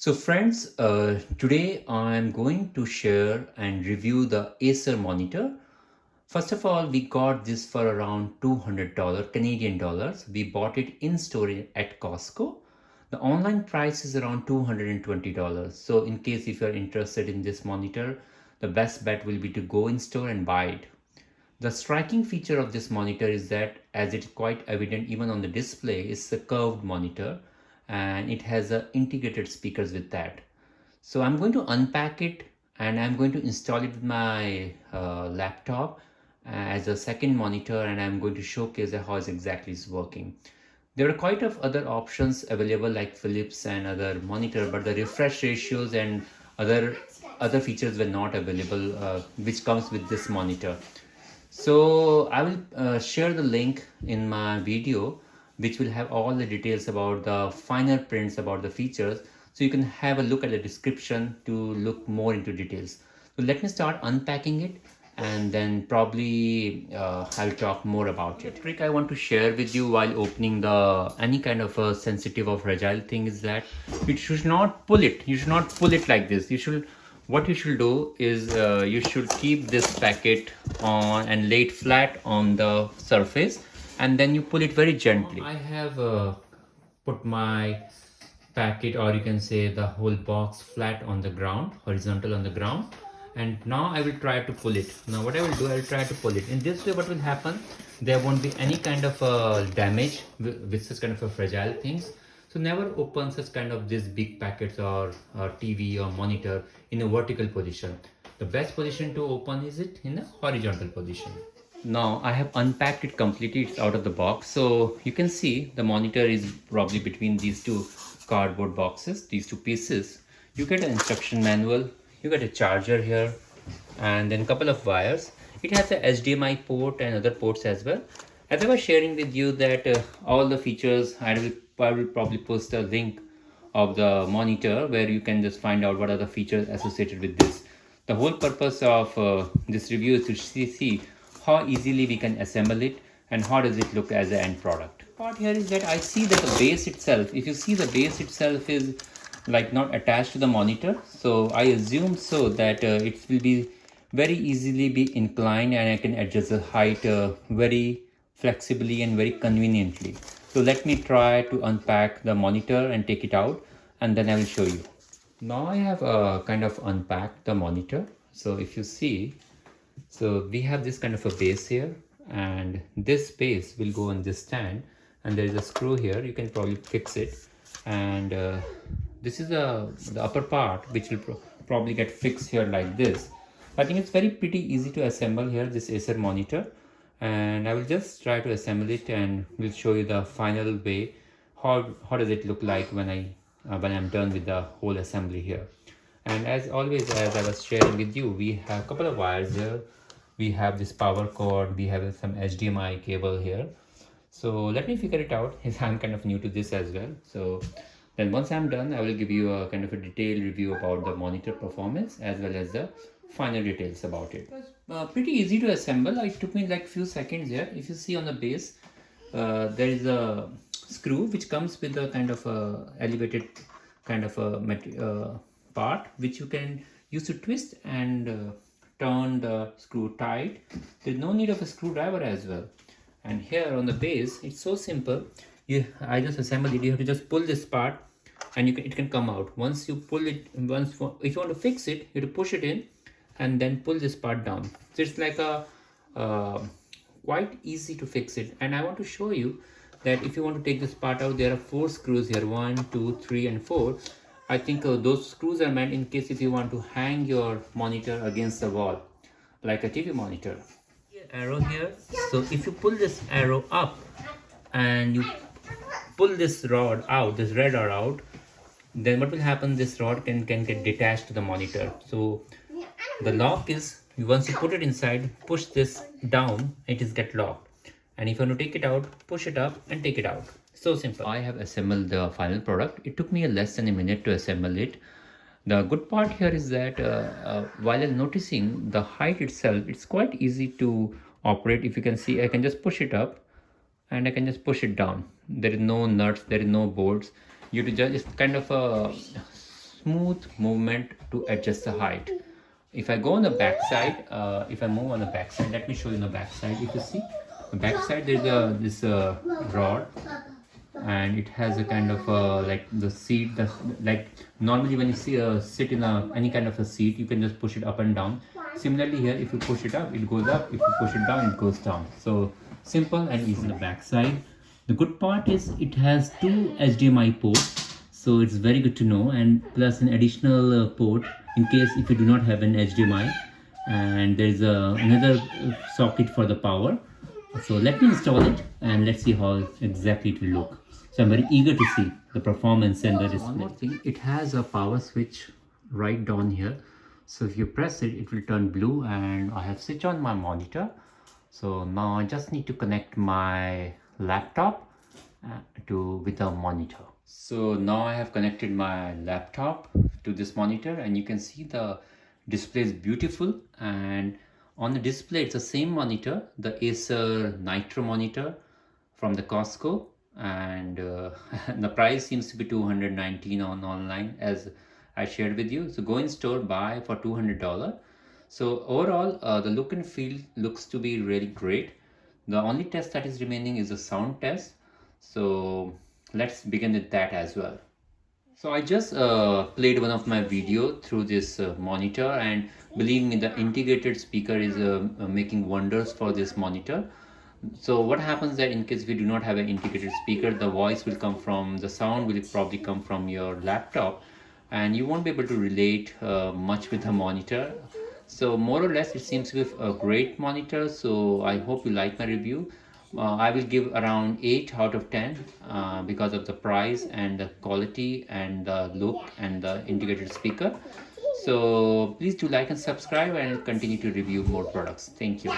So friends, today I'm going to share and review the Acer monitor. First of all, we got this for around $200 Canadian dollars. We bought it in store at Costco. The online price is around $220. So in case if you're interested in this monitor, the best bet will be to go in store and buy it. The striking feature of this monitor is that, as it's quite evident even on the display, it's a curved monitor and it has integrated speakers with that. So I'm going to unpack it and I'm going to install it with my laptop as a second monitor, and I'm going to showcase how it exactly is working. There are quite of other options available like Philips and other monitor, but the refresh ratios and other features were not available, which comes with this monitor. So I will share the link in my video, which will have all the details about the finer prints about the features. So you can have a look at the description to look more into details. So let me start unpacking it, and then probably I'll talk more about it. The trick I want to share with you while opening the any kind of a sensitive or fragile thing is that you should not pull it. You should not pull it like this. What you should do is you should keep this packet on and lay it flat on the surface, and then you pull it very gently. I have put my packet, or you can say the whole box, flat on the ground, horizontal on the ground, and now I will try to pull it. Now what I will do, I will try to pull it. In this way what will happen, there won't be any kind of damage with such kind of a fragile things. So never open such kind of these big packets or TV or monitor in a vertical position. The best position to open is it in a horizontal position. Now I have unpacked it completely. It's out of the box. So you can see the monitor is probably between these two cardboard boxes, these two pieces. You get an instruction manual, you get a charger here, and then a couple of wires. It has a HDMI port and other ports as well. As I was sharing with you that all the features, I will probably post a link of the monitor where you can just find out what are the features associated with this. The whole purpose of this review is to see how easily we can assemble it and how does it look as an end product. Part here is that I see that the base itself, if you see, the base itself is like not attached to the monitor, so I assume so that it will be very easily be inclined, and I can adjust the height very flexibly and very conveniently. So let me try to unpack the monitor and take it out, and then I will show you. Now I have kind of unpacked the monitor. So if you see, so we have this kind of a base here, and this base will go on this stand, and there is a screw here. You can probably fix it, and this is the upper part which will probably get fixed here like this. I think it's very pretty easy to assemble here, this Acer monitor, and I will just try to assemble it and we'll show you the final way. How does it look like when I'm done with the whole assembly here. And as always, as I was sharing with you, we have a couple of wires here. We have this power cord, we have some HDMI cable here. So let me figure it out, as I'm kind of new to this as well. So then once I'm done, I will give you a kind of a detailed review about the monitor performance as well as the final details about it. It was pretty easy to assemble. It took me like few seconds here. If you see on the base, there is a screw which comes with a kind of a elevated kind of a part which you can use to twist and turn the screw tight. There's no need of a screwdriver as well. And here on the base, it's so simple. I just assembled it. You have to just pull this part, and it can come out. Once you pull it, if you want to fix it, you have to push it in and then pull this part down. So it's like a quite easy to fix it. And I want to show you that if you want to take this part out, there are 4 screws here, 1, 2, 3 and 4. I think those screws are meant in case if you want to hang your monitor against the wall like a TV monitor. Arrow here, so if you pull this arrow up and you pull this rod out, this red rod out, then what will happen, this rod can get detached to the monitor. So the lock is, once you put it inside, push this down, it is get locked, and if you want to take it out, push it up and take it out. So simple. I have assembled the final product. It took me less than a minute to assemble it. The good part here is that while I'm noticing the height itself, it's quite easy to operate. If you can see, I can just push it up and I can just push it down. There is no nuts, there is no bolts. You to just, it's kind of a smooth movement to adjust the height. If I go on the back side, if I move on the back side, let me show you on the back side. If you see the back side, there's this rod, and it has a kind of like the seat, like normally when you see sit in any kind of a seat, you can just push it up and down. Similarly here, if you push it up, it goes up. If you push it down, it goes down. So simple and easy on the back side. The good part is it has two HDMI ports, so it's very good to know, and plus an additional port in case if you do not have an HDMI, and there's another socket for the power. So let me install it and let's see how exactly it will look. So I'm very eager to see the performance and the display. One more thing, it has a power switch right down here. So if you press it, it will turn blue, and I have switched on my monitor. So now I just need to connect my laptop with the monitor. So now I have connected my laptop to this monitor, and you can see the display is beautiful, and on the display it's the same monitor, the Acer Nitro monitor from the Costco, and the price seems to be $219 on online as I shared with you. So go in store, buy for $200. So overall the look and feel looks to be really great. The only test that is remaining is the sound test, so let's begin with that as well. So I just played one of my video through this monitor, and believe me, the integrated speaker is making wonders for this monitor. So what happens that in case we do not have an integrated speaker, the voice will come from, the sound will probably come from your laptop, and you won't be able to relate much with the monitor. So more or less it seems to be a great monitor. So I hope you like my review. I will give around 8 out of 10 because of the price and the quality and the look and the integrated speaker. So please do like and subscribe, and continue to review more products. Thank you.